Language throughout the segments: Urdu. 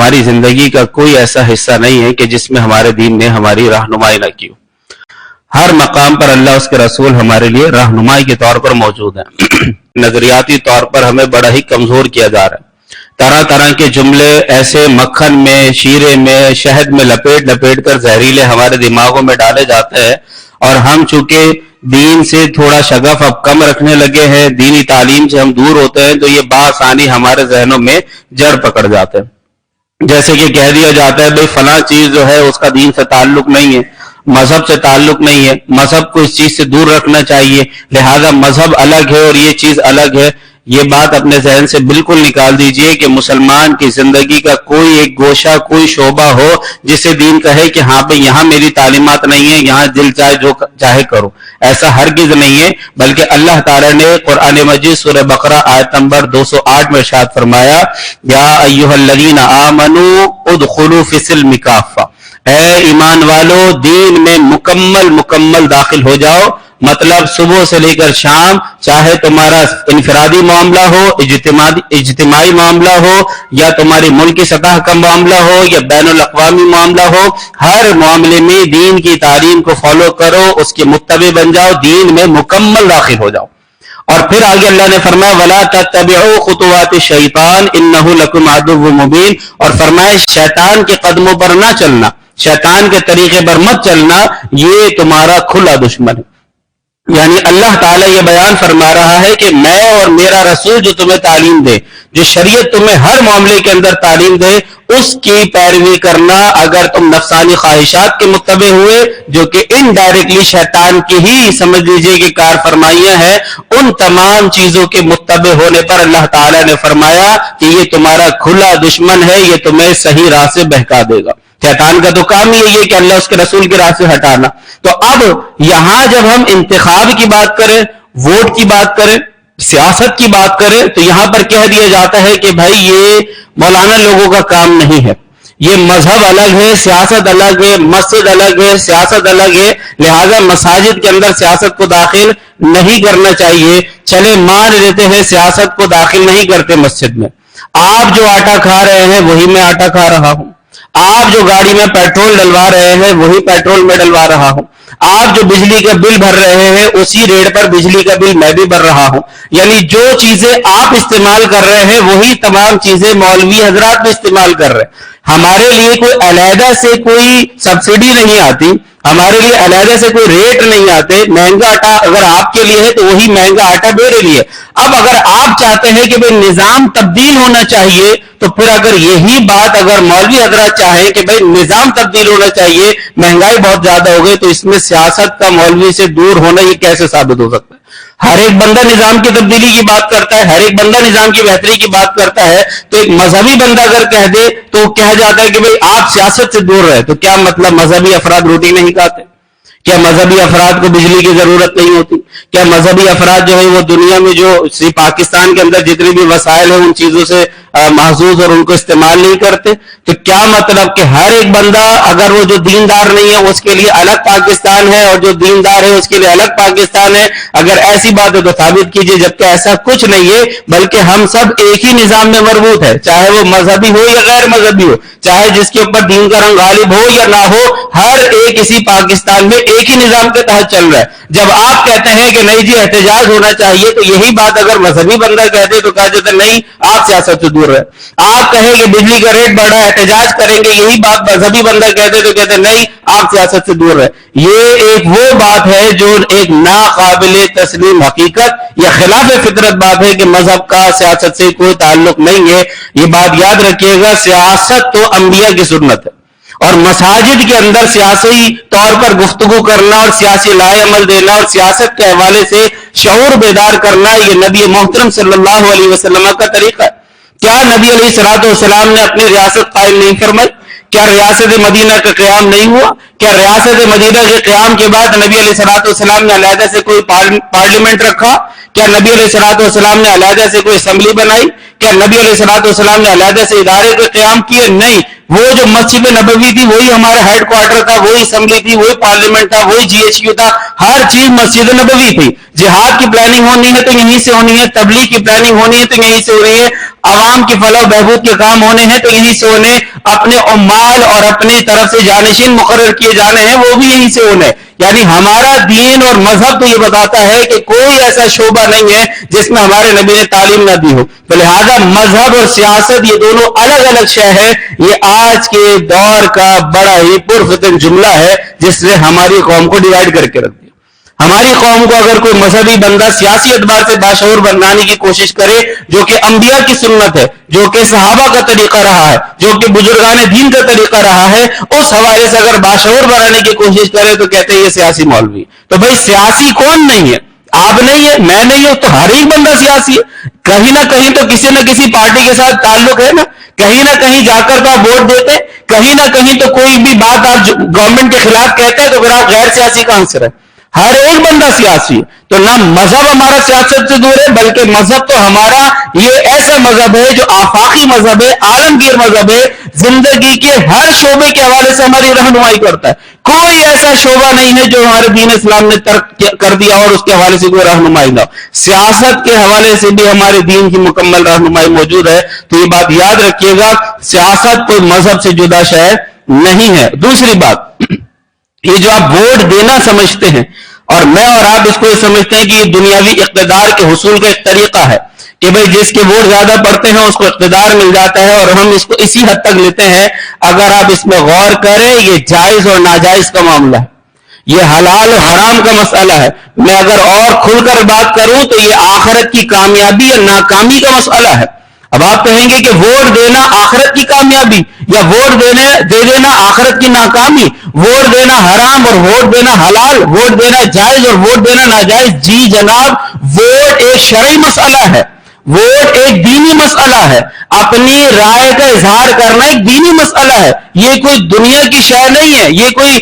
ہماری زندگی کا کوئی ایسا حصہ نہیں ہے کہ جس میں ہمارے دین نے ہماری رہنمائی نہ کی ہو۔ ہر مقام پر اللہ اس کے رسول ہمارے لیے رہنمائی کے طور پر موجود ہیں۔ نظریاتی طور پر ہمیں بڑا ہی کمزور کیا جا رہا ہے۔ طرح طرح کے جملے ایسے مکھن میں، شیرے میں، شہد میں لپیٹ کر زہریلے ہمارے دماغوں میں ڈالے جاتے ہیں، اور ہم چونکہ دین سے تھوڑا شغف اب کم رکھنے لگے ہیں، دینی تعلیم سے ہم دور ہوتے ہیں، تو یہ بآسانی ہمارے ذہنوں میں جڑ پکڑ جاتے ہیں۔ جیسے کہ کہہ دیا جاتا ہے بھئی فلاں چیز جو ہے اس کا دین سے تعلق نہیں ہے، مذہب سے تعلق نہیں ہے، مذہب کو اس چیز سے دور رکھنا چاہیے، لہذا مذہب الگ ہے اور یہ چیز الگ ہے۔ یہ بات اپنے ذہن سے بالکل نکال دیجئے کہ مسلمان کی زندگی کا کوئی ایک گوشہ، کوئی شعبہ ہو جسے دین کہے کہ ہاں بھئی یہاں میری تعلیمات نہیں ہیں، یہاں دل چاہے جو چاہے کرو، ایسا ہرگز نہیں ہے۔ بلکہ اللہ تعالیٰ نے قرآن مجید سورہ بقرہ آیت نمبر 208 میں ارشاد فرمایا، یا ایھا الذین آمنوا ادخلوا فی السلم کافہ، اے ایمان والو دین میں مکمل داخل ہو جاؤ۔ مطلب صبح سے لے کر شام، چاہے تمہارا انفرادی معاملہ ہو، اجتماعی معاملہ ہو، یا تمہاری ملکی سطح کا معاملہ ہو، یا بین الاقوامی معاملہ ہو، ہر معاملے میں دین کی تعلیم کو فالو کرو، اس کے متبع بن جاؤ، دین میں مکمل داخل ہو جاؤ۔ اور پھر آگے اللہ نے فرمایا وَلَا تَتَّبِعُوا خُطُوَاتِ الشَّيْطَانِ إِنَّهُ لَكُمْ عَدُوٌّ مُبِينٌ، اور فرمایا شیطان کے قدموں پر نہ چلنا، شیطان کے طریقے پر مت چلنا، یہ تمہارا کھلا دشمن ہے۔ یعنی اللہ تعالیٰ یہ بیان فرما رہا ہے کہ میں اور میرا رسول جو تمہیں تعلیم دے، جو شریعت تمہیں ہر معاملے کے اندر تعلیم دے، اس کی پیروی کرنا، اگر تم نفسانی خواہشات کے متبع ہوئے جو کہ انڈائریکٹلی شیطان کی ہی سمجھ لیجئے کہ کار فرمائیاں ہیں، ان تمام چیزوں کے متبع ہونے پر اللہ تعالیٰ نے فرمایا کہ یہ تمہارا کھلا دشمن ہے، یہ تمہیں صحیح راہ سے بہکا دے گا۔ شیطان کا تو کام ہی ہے کہ اللہ اس کے رسول کی راہ سے ہٹانا۔ تو اب یہاں جب ہم انتخاب کی بات کریں، ووٹ کی بات کریں، سیاست کی بات کریں، تو یہاں پر کہہ دیا جاتا ہے کہ بھائی یہ مولانا لوگوں کا کام نہیں ہے، یہ مذہب الگ ہے، سیاست الگ ہے، مسجد الگ ہے، سیاست الگ ہے، لہذا مساجد کے اندر سیاست کو داخل نہیں کرنا چاہیے۔ چلے مان لیتے ہیں سیاست کو داخل نہیں کرتے مسجد میں، آپ جو آٹا کھا رہے ہیں وہی میں آٹا کھا رہا ہوں، آپ جو گاڑی میں پیٹرول ڈلوا رہے ہیں وہی پیٹرول میں ڈلوا رہا ہوں، آپ جو بجلی کا بل بھر رہے ہیں اسی ریٹ پر بجلی کا بل میں بھی بھر رہا ہوں۔ یعنی جو چیزیں آپ استعمال کر رہے ہیں وہی تمام چیزیں مولوی حضرات بھی استعمال کر رہے ہیں۔ ہمارے لیے کوئی علیحدہ سے کوئی سبسڈی نہیں آتی، ہمارے لیے علیحدہ سے کوئی ریٹ نہیں آتے۔ مہنگا آٹا اگر آپ کے لیے ہے تو وہی مہنگا آٹا میرے لیے۔ اب اگر آپ چاہتے ہیں کہ بھئی نظام تبدیل ہونا چاہیے، تو پھر اگر یہی بات اگر مولوی حضرات چاہیں کہ بھئی نظام تبدیل ہونا چاہیے، مہنگائی بہت زیادہ ہو گئی، تو اس میں سیاست کا مولوی سے دور ہونا یہ کیسے ثابت ہو سکتا ہے؟ ہر ایک بندہ نظام کی تبدیلی کی بات کرتا ہے، ہر ایک بندہ نظام کی بہتری کی بات کرتا ہے، تو ایک مذہبی بندہ اگر کہہ دے تو کہا جاتا ہے کہ بھئی آپ سیاست سے دور رہے، تو کیا مطلب مذہبی افراد روٹی نہیں کھاتے؟ کیا مذہبی افراد کو بجلی کی ضرورت نہیں ہوتی؟ کیا مذہبی افراد جو ہے وہ دنیا میں جو پاکستان کے اندر جتنی بھی وسائل ہیں ان چیزوں سے محظوظ اور ان کو استعمال نہیں کرتے؟ تو کیا مطلب کہ ہر ایک بندہ اگر وہ جو دیندار نہیں ہے اس کے لیے الگ پاکستان ہے اور جو دیندار ہے اس کے لیے الگ پاکستان ہے؟ اگر ایسی بات ہے تو ثابت کیجئے، جبکہ ایسا کچھ نہیں ہے، بلکہ ہم سب ایک ہی نظام میں مربوط ہے، چاہے وہ مذہبی ہو یا غیر مذہبی ہو، چاہے جس کے اوپر دین کا رنگ غالب ہو یا نہ ہو، ہر ایک اسی پاکستان میں ایک ہی نظام کے تحت چل رہا ہے۔ جب آپ کہتے ہیں کہ نہیں جی احتجاج ہونا چاہیے، تو یہی بات اگر مذہبی بندہ کہتے تو کہا جاتا نہیں آپ سیاست سے دور رہے۔ آپ کہیں کہ بجلی کا ریٹ بڑھ رہا ہے احتجاج کریں گے، یہی بات مذہبی بندہ کہتے تو کہتے نہیں آپ سیاست سے دور رہے۔ یہ ایک وہ بات ہے جو ایک ناقابل تسلیم حقیقت یا خلاف فطرت بات ہے کہ مذہب کا سیاست سے کوئی تعلق نہیں ہے۔ یہ بات یاد رکھیے گا، سیاست تو انبیاء کی سنت ہے، اور مساجد کے اندر سیاسی طور پر گفتگو کرنا اور سیاسی لائے عمل دینا اور سیاست کے حوالے سے شعور بیدار کرنا، یہ نبی محترم صلی اللہ علیہ وسلم کا طریقہ ہے۔ کیا نبی علیہ الصلوۃ والسلام نے اپنی ریاست قائم نہیں فرمائی؟ کیا ریاست مدینہ کا قیام نہیں ہوا؟ کیا ریاست مدینہ کے قیام کے بعد نبی علیہ الصلوۃ والسلام نے علیحدہ سے کوئی پارلیمنٹ رکھا؟ کیا نبی علیہ الصلوۃ والسلام نے علیحدہ سے کوئی اسمبلی بنائی؟ کیا نبی علیہ الصلوۃ والسلام نے علیحدہ سے ادارے کے قیام کیے؟ نہیں، وہ جو مسجد نبوی تھی وہی ہمارا ہیڈ کوارٹر تھا، وہی اسمبلی تھی، وہی پارلیمنٹ تھا، وہی جی ایچ کیو تھا، ہر چیز مسجد نبوی تھی۔ جہاد کی پلاننگ ہونی ہے تو یہیں سے ہونی ہے، تبلیغ کی پلاننگ ہونی ہے تو یہیں سے ہو رہی ہے، عوام کی فلاح و بہبود کے کام ہونے ہیں تو یہیں سے انہیں اپنے مال اور اپنی طرف سے جانشین مقرر کیے جانے ہیں، وہ بھی یہیں سے ہونے. یعنی ہمارا دین اور مذہب تو یہ بتاتا ہے کہ کوئی ایسا شعبہ نہیں ہے جس میں ہمارے نبی نے تعلیم نہ دی ہو. تو لہذا مذہب اور سیاست یہ دونوں الگ الگ شے ہے. یہ آج کے دور کا بڑا ہی پرفتن جملہ ہے جس نے ہماری قوم کو ڈیوائیڈ کر کے رکھ دیا. ہماری قوم کو اگر کوئی مذہبی بندہ سیاسی اعتبار سے باشعور بنانے کی کوشش کرے، جو کہ انبیاء کی سنت ہے، جو کہ صحابہ کا طریقہ رہا ہے، جو کہ بزرگان دین کا طریقہ رہا ہے، اس حوالے سے اگر باشعور بنانے کی کوشش کرے تو کہتے ہیں یہ سیاسی مولوی. تو بھائی سیاسی کون نہیں ہے؟ آپ نہیں ہے، میں نہیں ہوں، تو ہر ایک بندہ سیاسی ہے. کہیں نہ کہیں تو کسی نہ کسی پارٹی کے ساتھ تعلق ہے نا. کہیں نہ کہیں جا کر تو آپ ووٹ دیتے، کہیں نہ کہیں تو کوئی بھی بات آپ گورنمنٹ کے خلاف کہتے ہیں تو پھر آپ غیر سیاسی کا عنصر ہے. ہر ایک بندہ سیاسی ہے. تو نہ مذہب ہمارا سیاست سے دور ہے، بلکہ مذہب تو ہمارا یہ ایسا مذہب ہے جو آفاقی مذہب ہے، عالمگیر مذہب ہے، زندگی کے ہر شعبے کے حوالے سے ہماری رہنمائی کرتا ہے. کوئی ایسا شعبہ نہیں ہے جو ہمارے دین اسلام نے ترک کر دیا اور اس کے حوالے سے کوئی رہنمائی نہ ہو. سیاست کے حوالے سے بھی ہمارے دین کی مکمل رہنمائی موجود ہے. تو یہ بات یاد رکھیے گا، سیاست کوئی مذہب سے جدا شے نہیں ہے. دوسری بات، یہ جو آپ ووٹ دینا سمجھتے ہیں، اور میں اور آپ اس کو یہ سمجھتے ہیں کہ یہ دنیاوی اقتدار کے حصول کا ایک طریقہ ہے کہ بھئی جس کے ووٹ زیادہ پڑتے ہیں اس کو اقتدار مل جاتا ہے، اور ہم اس کو اسی حد تک لیتے ہیں. اگر آپ اس میں غور کریں، یہ جائز اور ناجائز کا معاملہ ہے، یہ حلال و حرام کا مسئلہ ہے. میں اگر اور کھل کر بات کروں تو یہ آخرت کی کامیابی یا ناکامی کا مسئلہ ہے. اب آپ کہیں گے کہ ووٹ دینا آخرت کی کامیابی یا ووٹ دے دینا آخرت کی ناکامی، ووٹ دینا حرام اور ووٹ دینا حلال، ووٹ دینا جائز اور ووٹ دینا ناجائز. جی جناب، ووٹ ایک شرعی مسئلہ ہے، ووٹ ایک دینی مسئلہ ہے. اپنی رائے کا اظہار کرنا ایک دینی مسئلہ ہے. یہ کوئی دنیا کی شے نہیں ہے، یہ کوئی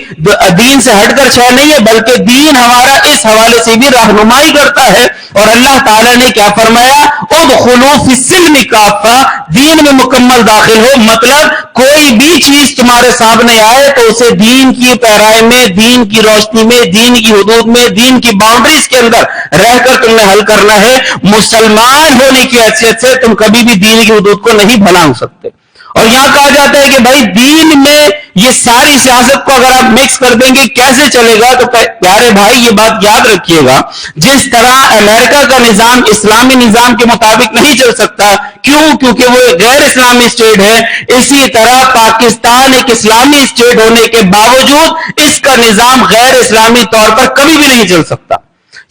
دین سے ہٹ کر شے نہیں ہے، بلکہ دین ہمارا اس حوالے سے بھی رہنمائی کرتا ہے. اور اللہ تعالیٰ نے کیا فرمایا؟ ادخلوا فی السلم کافہ، دین میں مکمل داخل ہو. مطلب کوئی بھی چیز تمہارے سامنے آئے تو اسے دین کی پیرائی میں، دین کی روشنی میں، دین کی حدود میں، دین کی باؤنڈریز کے اندر رہ کر تم نے حل کرنا ہے. مسلمان ہونے کی حیثیت سے تم کبھی بھی دین کی حدود کو نہیں بھلانگ سکتے. اور یہاں کہا جاتا ہے کہ بھائی دین میں یہ ساری سیاست کو اگر آپ مکس کر دیں گے کیسے چلے گا؟ تو پیارے بھائی یہ بات یاد رکھیے گا، جس طرح امریکہ کا نظام اسلامی نظام کے مطابق نہیں چل سکتا، کیونکہ وہ ایک غیر اسلامی اسٹیٹ ہے، اسی طرح پاکستان ایک اسلامی اسٹیٹ ہونے کے باوجود اس کا نظام غیر اسلامی طور پر کبھی بھی نہیں چل سکتا.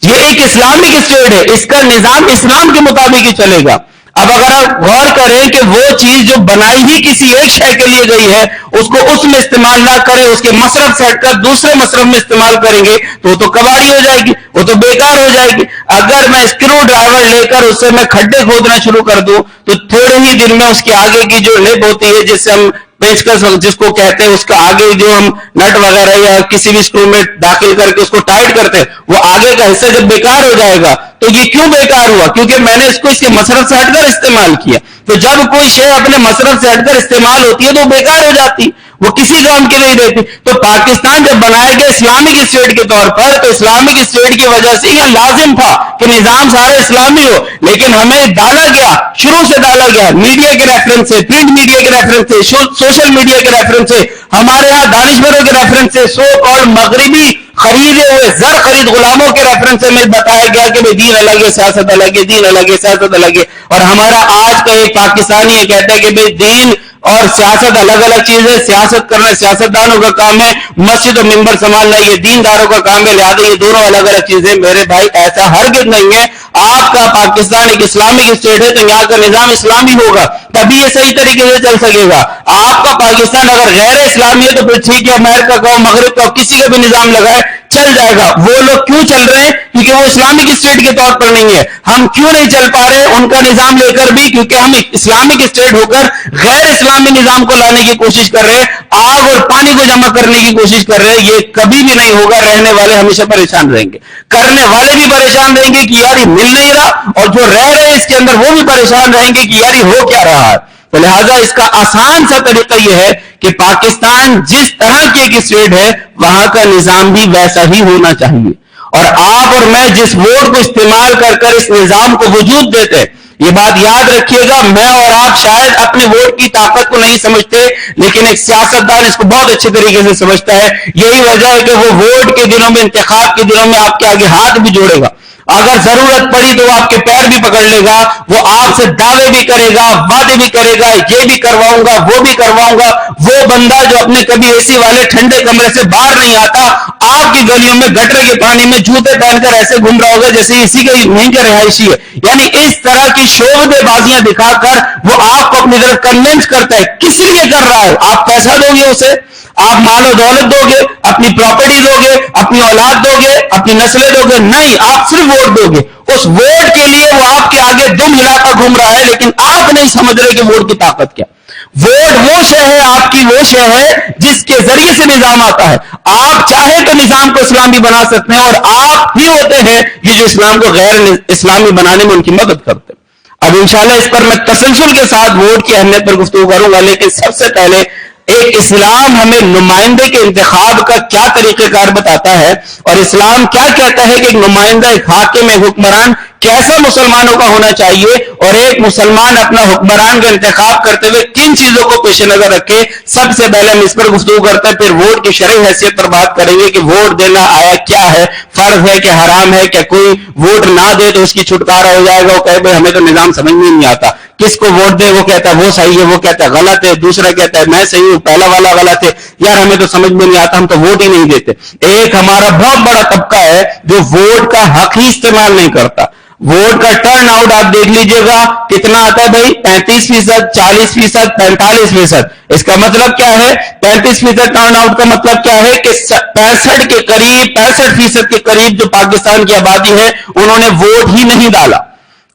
یہ ایک اسلامک اسٹیٹ ہے، اس کا نظام اسلام کے مطابق ہی چلے گا. اب اگر آپ غور کریں کہ وہ چیز جو بنائی ہی کسی ایک شے کے لیے گئی ہے اس کو اس میں استعمال نہ کریں، اس کے مصرف سے ہٹ کر دوسرے مصرف میں استعمال کریں گے تو وہ تو کباڑی ہو جائے گی، وہ تو بیکار ہو جائے گی. اگر میں اسکرو ڈرائیور لے کر اس سے میں کھڈے کھودنا شروع کر دوں تو تھوڑے ہی دن میں اس کے آگے کی جو لب ہوتی ہے جس سے ہم پیچکس جس کو کہتے ہیں، اس کا آگے جو ہم نٹ وغیرہ یا کسی بھی اسکرو میں داخل کر کے اس کو ٹائٹ کرتے ہیں، وہ آگے کا حصہ جب بیکار ہو جائے گا تو یہ کیوں بیکار ہوا؟ کیونکہ میں نے اس کو اس کے مصرف سے ہٹ کر استعمال کیا. تو جب کوئی شے اپنے مصرف سے ہٹ کر استعمال ہوتی ہے تو وہ بیکار ہو جاتی، وہ کسی کام کی نہیں رہتی. تو پاکستان جب بنایا گیا اسلامک اسٹیٹ کے طور پر تو اسلامک اسٹیٹ کی وجہ سے یہ لازم تھا کہ نظام سارا اسلامی ہو، لیکن ہمیں ڈالا گیا، شروع سے ڈالا گیا، میڈیا کے ریفرنس سے، پرنٹ میڈیا کے ریفرنس سے، سوشل میڈیا کے ریفرنس سے، ہمارے ہاں دانشوروں کے ریفرنس سے، سو کال مغربی خریدے ہوئے زر خرید غلاموں کے ریفرنس سے میں بتایا گیا کہ دین الگ ہے، سیاست الگ ہے، دین الگ ہے، سیاست الگ ہے. اور ہمارا آج کا ایک پاکستانی یہ کہتا ہے کہ دین اور سیاست الگ الگ چیز ہے، سیاست کرنا سیاستدانوں کا کام ہے، مسجد و منبر سنبھالنا یہ دینداروں کا کام ہے، لہٰذا یہ دونوں الگ الگ چیزیں. میرے بھائی ایسا ہرگز نہیں ہے. آپ کا پاکستان ایک اسلامک اسٹیٹ ہے تو یہاں کا نظام اسلامی ہوگا، تبھی یہ صحیح طریقے سے چل سکے گا. آپ کا پاکستان اگر غیر اسلامی ہے تو پھر ٹھیک ہے، امریکہ کا مغرب کا کسی کا بھی نظام لگائے چل جائے گا. وہ لوگ کیوں چل رہے ہیں؟ کیونکہ وہ اسلامک اسٹیٹ کے طور پر نہیں ہے. ہم کیوں نہیں چل پا رہے ان کا نظام لے کر بھی؟ کیونکہ ہم اسلامک اسٹیٹ ہو کر غیر اسلامی نظام کو لانے کی کوشش کر رہے ہیں، آگ اور پانی کو جمع کرنے کی کوشش کر رہے ہیں. یہ کبھی بھی نہیں ہوگا. رہنے والے ہمیشہ پریشان رہیں گے، کرنے والے بھی پریشان رہیں گے کہ یار یہ مل نہیں رہا، اور جو رہ رہے ہیں اس کے اندر وہ بھی پریشان رہیں گے کہ یار یہ ہو کیا رہا ہے. تو لہٰذا اس کا آسان سا طریقہ یہ ہے کہ پاکستان جس طرح کی ایک اسٹیٹ ہے وہاں کا نظام بھی ویسا ہی ہونا چاہیے. اور آپ اور میں جس ووٹ کو استعمال کر کر اس نظام کو وجود دیتے ہیں، یہ بات یاد رکھیے گا، میں اور آپ شاید اپنے ووٹ کی طاقت کو نہیں سمجھتے، لیکن ایک سیاستدان اس کو بہت اچھے طریقے سے سمجھتا ہے. یہی وجہ ہے کہ وہ ووٹ کے دنوں میں، انتخاب کے دنوں میں آپ کے آگے ہاتھ بھی جوڑے گا، اگر ضرورت پڑی تو وہ آپ کے پیر بھی پکڑ لے گا، وہ آپ سے دعوے بھی کرے گا، وعدے بھی کرے گا، یہ بھی کرواؤں گا، وہ بھی کرواؤں گا. وہ بندہ جو اپنے کبھی اے سی والے ٹھنڈے کمرے سے باہر نہیں آتا، آپ کی گلیوں میں گٹر کے پانی میں جوتے پہن کر ایسے گھوم رہا ہوگا جیسے اسی کا نہیں کا رہائشی ہے. یعنی اس طرح کی شعبدے بازیاں دکھا کر وہ آپ کو اپنی طرف کنونس کرتا ہے. کس لیے کر رہا ہے؟ آپ پیسہ دو گے اسے، آپ مال و دولت دو گے، اپنی پراپرٹی دو گے، اپنی اولاد دو گے، اپنی نسلیں دو گے؟ نہیں، آپ صرف ووٹ دو گے. اس ووٹ کے لیے وہ آپ کے آگے دم ہلا کر گھوم رہا ہے، لیکن آپ نہیں سمجھ رہے کہ ووٹ کی طاقت کیا. ووٹ وہ شے ہے، آپ کی وہ شے ہے جس کے ذریعے سے نظام آتا ہے. آپ چاہے تو نظام کو اسلامی بنا سکتے ہیں، اور آپ ہی ہوتے ہیں یہ جو اسلام کو غیر اسلامی بنانے میں ان کی مدد کرتے ہیں. اب انشاءاللہ اس پر میں تسلسل کے ساتھ ووٹ کی اہمیت پر گفتگو کروں گا، لیکن سب سے پہلے ایک اسلام ہمیں نمائندے کے انتخاب کا کیا طریقہ کار بتاتا ہے، اور اسلام کیا کہتا ہے کہ ایک نمائندہ، ایک حاکم، ایک حکمران کیسا مسلمانوں کا ہونا چاہیے، اور ایک مسلمان اپنا حکمران کا انتخاب کرتے ہوئے کن چیزوں کو پیش نظر رکھے. سب سے پہلے ہم اس پر گفتگو کرتے ہیں، پھر ووٹ کی شرعی حیثیت پر بات کریں گے کہ ووٹ دینا آیا کیا ہے، فرض ہے کہ حرام ہے، کہ کوئی ووٹ نہ دے تو اس کی چھٹکارا ہو جائے گا، وہ کہے بھائی ہمیں تو نظام سمجھ میں نہیں آتا، کس کو ووٹ دے، وہ کہتا ہے وہ صحیح ہے، وہ کہتا ہے غلط ہے، دوسرا کہتا ہے میں صحیح ہوں، پہلا والا غلط ہے، یار ہمیں تو سمجھ میں نہیں آتا، ہم تو ووٹ ہی نہیں دیتے. ایک ہمارا بہت بڑا طبقہ ہے جو ووٹ کا حق ہی استعمال نہیں کرتا. ووٹ کا ٹرن آؤٹ آپ دیکھ لیجئے گا کتنا آتا ہے بھائی، 35%، 40%، 45%. اس کا مطلب کیا ہے؟ 35% ٹرن آؤٹ کا مطلب کیا ہے کہ 65 کے قریب، 65% کے قریب جو پاکستان کی آبادی ہے انہوں نے ووٹ ہی نہیں ڈالا،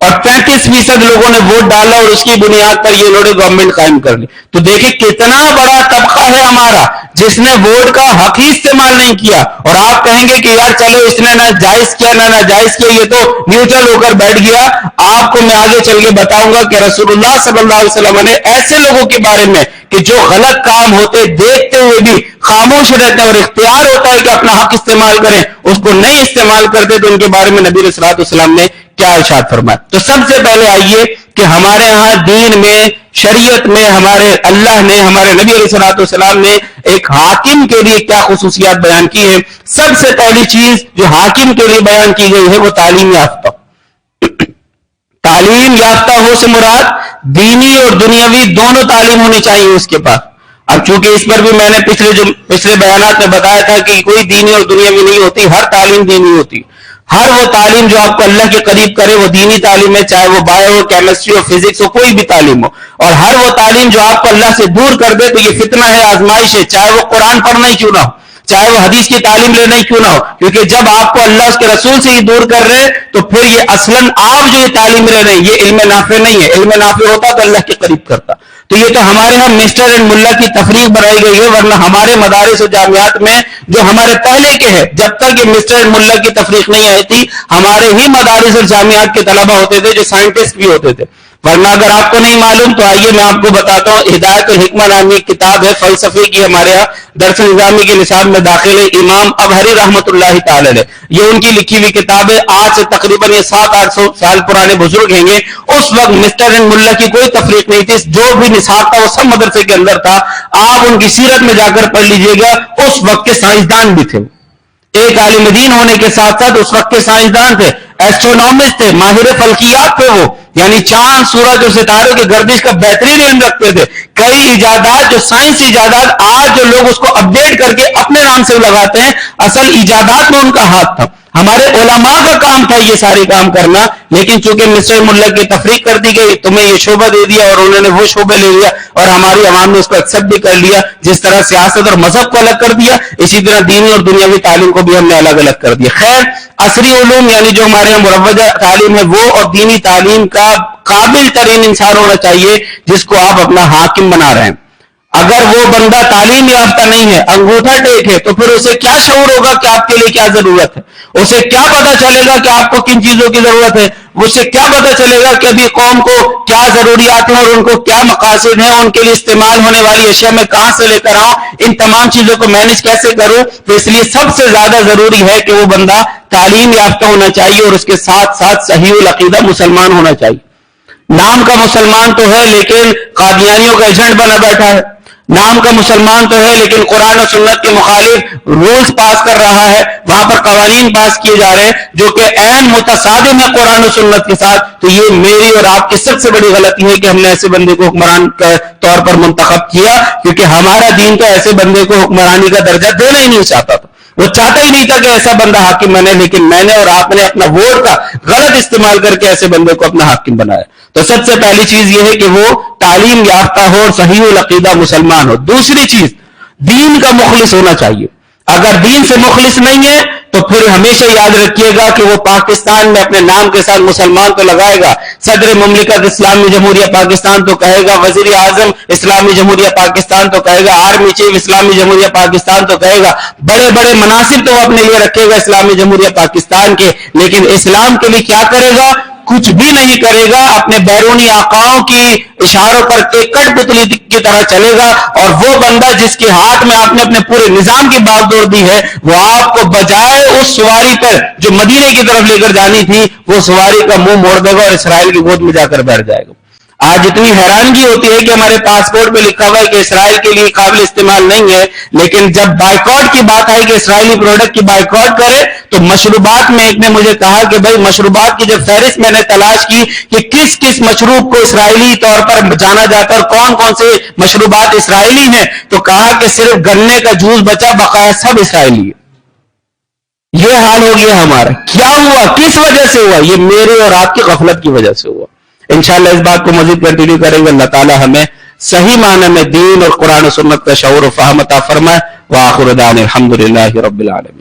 اور 35% لوگوں نے ووٹ ڈالا، اور اس کی بنیاد پر یہ انہوں نے گورنمنٹ قائم کر لی. تو دیکھیں کتنا بڑا طبقہ ہے ہمارا جس نے ووٹ کا حق ہی استعمال نہیں کیا. اور آپ کہیں گے کہ یار چلو اس نے نہ جائز کیا نہ ناجائز کیا، یہ تو نیوٹرل ہو کر بیٹھ گیا. آپ کو میں آگے چل کے بتاؤں گا کہ رسول اللہ صلی اللہ علیہ وسلم نے ایسے لوگوں کے بارے میں کہ جو غلط کام ہوتے دیکھتے ہوئے بھی خاموش رہتے ہیں اور اختیار ہوتا ہے کہ اپنا حق استعمال کریں، اس کو نہیں استعمال کرتے، تو ان کے بارے میں نبی علیہ الصلوۃ والسلام نے کیا ارشاد فرمایا. تو سب سے پہلے آئیے کہ ہمارے ہاں دین میں، شریعت میں، ہمارے اللہ نے، ہمارے نبی علیہ الصلوۃ والسلام نے ایک حاکم کے لیے کیا خصوصیات بیان کی ہیں. سب سے پہلی چیز جو حاکم کے لیے بیان کی گئی ہے وہ تعلیم یافتہ. تعلیم یافتہ ہو سے مراد دینی اور دنیاوی دونوں تعلیم ہونی چاہیے اس کے پاس. اب چونکہ اس پر بھی میں نے پچھلے بیانات میں بتایا تھا کہ کوئی دینی اور دنیاوی نہیں ہوتی، ہر تعلیم دینی ہوتی. ہر وہ تعلیم جو آپ کو اللہ کے قریب کرے وہ دینی تعلیم ہے، چاہے وہ بایو ہو، کیمسٹری ہو، فزکس ہو، کوئی بھی تعلیم ہو. اور ہر وہ تعلیم جو آپ کو اللہ سے دور کر دے تو یہ فتنہ ہے، آزمائش ہے، چاہے وہ قرآن پڑھنا ہی کیوں نہ ہو، چاہے وہ حدیث کی تعلیم لینا ہی کیوں نہ ہو. کیونکہ جب آپ کو اللہ اس کے رسول سے ہی دور کر رہے تو پھر یہ اصلاً آپ جو یہ تعلیم لے رہے ہیں یہ علم نافع نہیں ہے. علم نافع ہوتا تو اللہ کے قریب کرتا. تو یہ تو ہمارے ہاں مسٹر اینڈ ملا کی تفریق بنائی گئی ہے، ورنہ ہمارے مدارس و جامعات میں جو ہمارے پہلے کے ہیں، جب تک یہ مسٹر اینڈ ملا کی تفریق نہیں آئی تھی، ہمارے ہی مدارس اور جامعات کے طلبہ ہوتے تھے جو سائنٹسٹ بھی ہوتے تھے. ورنہ اگر آپ کو نہیں معلوم تو آئیے میں آپ کو بتاتا ہوں. ہدایت الحکمہ نامی ایک کتاب ہے فلسفے کی، ہمارے یہاں درس نظامی کے نصاب میں داخل ہے. امام ابہری رحمۃ اللہ تعالی علیہ، یہ ان کی لکھی ہوئی کتاب ہے. آج سے تقریباً یہ 700-800 سال پرانے بزرگ ہیں گے. اس وقت مسٹر اینڈ ملا کی کوئی تفریق نہیں تھی، جو بھی نصاب تھا وہ سب مدرسے کے اندر تھا. آپ ان کی سیرت میں جا کر پڑھ لیجئے گا، اس وقت کے سائنسدان بھی تھے. ایک عالم دین ہونے کے ساتھ ساتھ اس وقت کے سائنسدان تھے، ایسٹرونومسٹ تھے، ماہر فلکیات تھے. وہ یعنی چاند، سورج اور ستاروں کی گردش کا بہترین علم رکھتے تھے. کئی ایجادات جو سائنسی ایجادات آج جو لوگ اس کو اپڈیٹ کر کے اپنے نام سے لگاتے ہیں، اصل ایجادات میں ان کا ہاتھ تھا. ہمارے علماء کا کام تھا یہ سارے کام کرنا، لیکن چونکہ مسٹر ملا کی تفریق کر دی گئی، تمہیں یہ شعبہ دے دیا اور انہوں نے وہ شعبے لے لیا، اور ہماری عوام نے اس کو ایکسپٹ بھی کر لیا. جس طرح سیاست اور مذہب کو الگ کر دیا، اسی طرح دینی اور دنیاوی تعلیم کو بھی ہم نے الگ الگ کر دیا. خیر، عصری علوم یعنی جو ہمارے یہاں مروجہ تعلیم ہے وہ اور دینی تعلیم کا قابل ترین انسان ہونا چاہیے جس کو آپ اپنا حاکم بنا رہے ہیں. اگر وہ بندہ تعلیم یافتہ نہیں ہے، انگوٹھا ٹیک ہے، تو پھر اسے کیا شعور ہوگا کہ آپ کے لیے کیا ضرورت ہے؟ اسے کیا پتا چلے گا کہ آپ کو کن چیزوں کی ضرورت ہے؟ اسے کیا پتا چلے گا کہ ابھی قوم کو کیا ضروریات ہیں اور ان کو کیا مقاصد ہیں، ان کے لیے استعمال ہونے والی اشیاء میں کہاں سے لے کر آؤں، ان تمام چیزوں کو مینج کیسے کروں؟ تو اس لیے سب سے زیادہ ضروری ہے کہ وہ بندہ تعلیم یافتہ ہونا چاہیے اور اس کے ساتھ ساتھ صحیح العقیدہ مسلمان ہونا چاہیے. نام کا مسلمان تو ہے لیکن قادیانیوں کا ایجنٹ بنا بیٹھا ہے، نام کا مسلمان تو ہے لیکن قرآن و سنت کے مخالف رولز پاس کر رہا ہے، وہاں پر قوانین پاس کیے جا رہے ہیں جو کہ عین متصادم ہے قرآن و سنت کے ساتھ. تو یہ میری اور آپ کی سب سے بڑی غلطی ہے کہ ہم نے ایسے بندے کو حکمران کے طور پر منتخب کیا، کیونکہ ہمارا دین تو ایسے بندے کو حکمرانی کا درجہ دینا ہی نہیں چاہتا تھا. وہ چاہتا ہی نہیں تھا کہ ایسا بندہ حاکم بنے، لیکن میں نے اور آپ نے اپنا ووٹ کا غلط استعمال کر کے ایسے بندے کو اپنا حاکم بنایا. تو سب سے پہلی چیز یہ ہے کہ وہ تعلیم یافتہ ہو اور صحیح العقیدہ مسلمان ہو. دوسری چیز، دین کا مخلص ہونا چاہیے. اگر دین سے مخلص نہیں ہے تو پھر ہمیشہ یاد رکھیے گا کہ وہ پاکستان میں اپنے نام کے ساتھ مسلمان تو لگائے گا، صدر مملکت اسلامی جمہوریہ پاکستان تو کہے گا، وزیر اعظم اسلامی جمہوریہ پاکستان تو کہے گا، آرمی چیف اسلامی جمہوریہ پاکستان تو کہے گا، بڑے بڑے مناصب تو وہ اپنے لیے رکھے گا اسلامی جمہوریہ پاکستان کے، لیکن اسلام کے لیے کیا کرے گا؟ کچھ بھی نہیں کرے گا. اپنے بیرونی آقاؤں کی اشاروں پر ایک کٹ پتلی کی طرح چلے گا. اور وہ بندہ جس کے ہاتھ میں آپ نے اپنے پورے نظام کی بات دوڑ دی ہے، وہ آپ کو بجائے اس سواری پر جو مدینے کی طرف لے کر جانی تھی، وہ سواری کا منہ موڑ دے گا اور اسرائیل کی گود میں جا کر بیٹھ جائے گا. آج اتنی حیرانگی ہوتی ہے کہ ہمارے پاسپورٹ پہ لکھا ہوا ہے کہ اسرائیل کے لیے قابل استعمال نہیں ہے، لیکن جب بائیکاٹ کی بات آئی کہ اسرائیلی پروڈکٹ کی بائیکاٹ کرے تو مشروبات میں ایک نے مجھے کہا کہ بھائی مشروبات کی جب فہرست میں نے تلاش کی کہ کس کس مشروب کو اسرائیلی طور پر جانا جاتا ہے اور کون کون سے مشروبات اسرائیلی ہیں، تو کہا کہ صرف گنے کا جوس بچا، بقایا سب اسرائیلی ہے. یہ حال ہو گیا ہمارا. کیا ہوا؟ کس وجہ سے ہوا؟ یہ میرے اور آپ کی غفلت کی وجہ سے ہوا. انشاءاللہ اس بات کو مزید کنٹینیو کریں گے. اللہ تعالی ہمیں صحیح معنی میں دین اور قرآن و سنت کا شعور و فہم عطا فرمائے. وآخر دعوانا الحمدللہ رب العالمین.